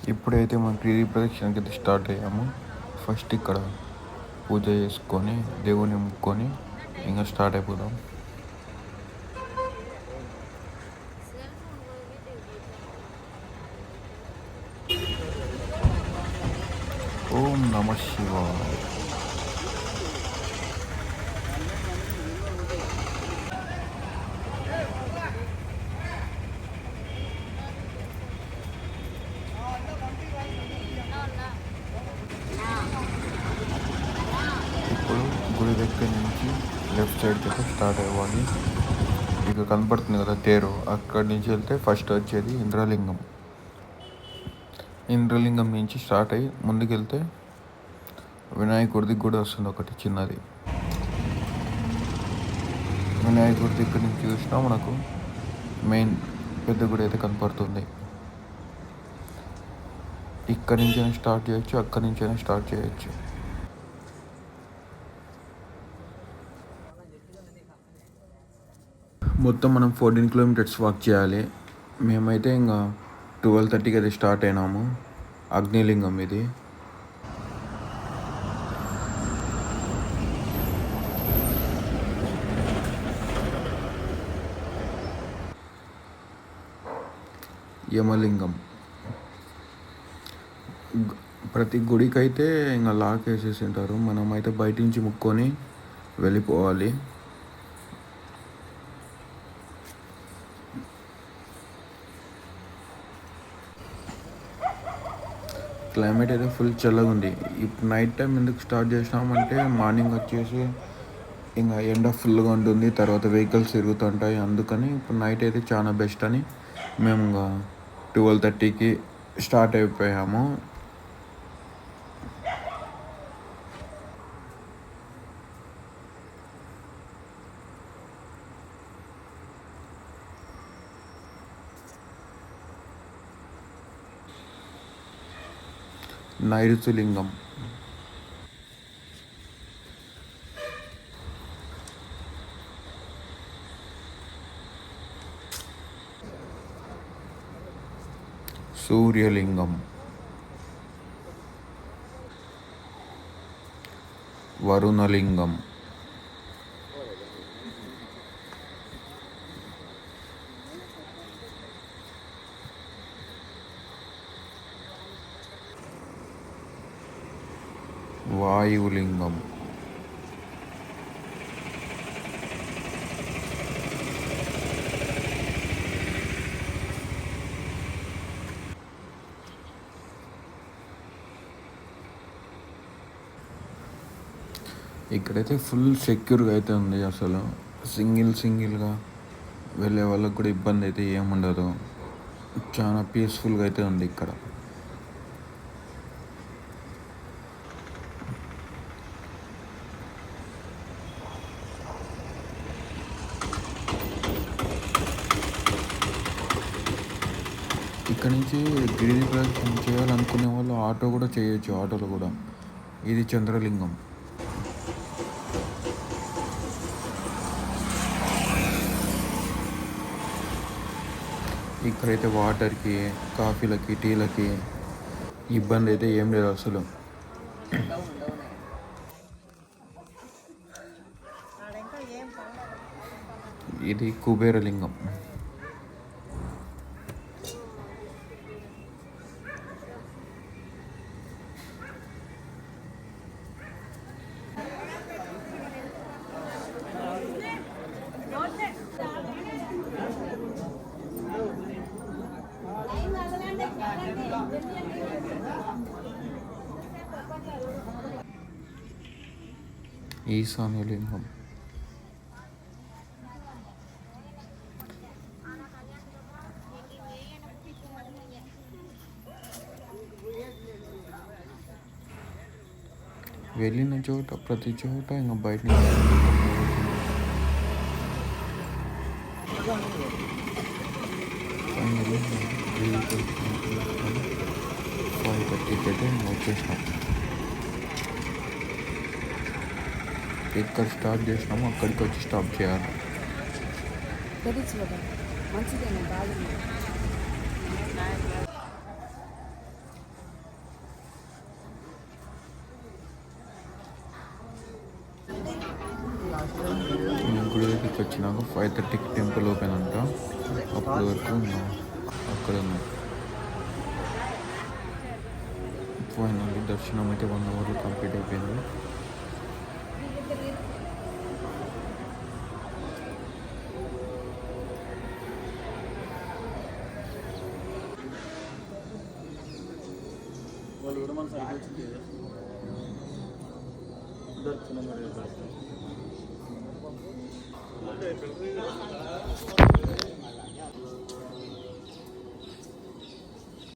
ఇప్పుడైతే మనం గిరి ప్రదక్షిణకి అయితే స్టార్ట్ అయ్యాము. ఫస్ట్ ఇక్కడ పూజ చేసుకొని దేవుని ముక్కొని ఇంకా స్టార్ట్ అయిపోదాం. ఓం నమ శివాయ. ఇప్పుడు గుడి దగ్గర నుంచి లెఫ్ట్ సైడ్కి అయితే స్టార్ట్ అవ్వాలి. ఇక కనపడుతుంది కదా తేరు, అక్కడి నుంచి వెళ్తే ఫస్ట్ వచ్చేది ఇంద్రలింగం. ఇంద్రలింగం నుంచి స్టార్ట్ అయ్యి ముందుకెళ్తే వినాయకుడిది గుడి వస్తుంది ఒకటి చిన్నది. వినాయకుడి దగ్గర నుంచి చూసినా మనకు మెయిన్ పెద్ద గుడి అయితే కనపడుతుంది. ఇక్కడి నుంచైనా స్టార్ట్ చేయొచ్చు, అక్కడి నుంచైనా స్టార్ట్ చేయొచ్చు. మొత్తం మనం 14 కిలోమీటర్స్ వాక్ చేయాలి. మేమైతే ఇంకా 12:30కి అయితే స్టార్ట్ అయినాము. అగ్నిలింగం ఇది. యమలింగం. ప్రతి గుడికైతే ఇంకా లాక్ వేసేసి ఉంటారు. మనమైతే బయట నుంచి ముక్కొని వెళ్ళిపోవాలి. క్లైమేట్ అయితే ఫుల్ చల్లగా ఉంది. ఇప్పుడు నైట్ టైం ఎందుకు స్టార్ట్ చేసినామంటే మార్నింగ్ వచ్చేసి ఇంకా ఎండ ఫుల్గా ఉంటుంది, తర్వాత వెహికల్స్ తిరుగుతుంటాయి. అందుకని ఇప్పుడు నైట్ అయితే చాలా బెస్ట్ అని మేము ఇంకా 12:30కి స్టార్ట్ అయిపోయాము. నైరుతిలింగం. సూర్యలింగం. వరుణలింగం. వాయులింగం. ఇక్కడైతే ఫుల్ సెక్యూర్గా అయితే ఉంది. అసలు సింగిల్గా వెళ్ళే వాళ్ళకి కూడా ఇబ్బంది అయితే ఏముండదు. చాలా పీస్ఫుల్గా అయితే ఉంది ఇక్కడ. ఇక్కడ నుంచి గిరి ప్రదక్షిణ చేయాలనుకునే వాళ్ళు ఆటో కూడా చేయొచ్చు. ఆటోలో కూడా. ఇది చంద్రలింగం. ఇక్కడైతే వాటర్కి, కాఫీలకి, టీలకి ఇబ్బంది అయితే ఏం లేదు అసలు. ఇది కుబేరలింగం. ఈశాన్యలింగం. వెళ్ళిన చోట ప్రతి చోట ఇంకా బయట ఫైనల్లీ 5:30కి అయితే వచ్చేసినాం. ఎక్కడ స్టార్ట్ చేసినామో అక్కడికి వచ్చి స్టాప్ చేయాలి. వచ్చినాక 5:30కి టెంపుల్ ఓపెన్ అంట. అప్పటి వరకు అక్కడ ఉన్నాయి. ఫైనల్లీ దర్శనం అయితే 1 అవర్లో కంప్లీట్ అయిపోయింది. వాళ్ళు కూడా మన సైడ్ వచ్చింది దర్శనం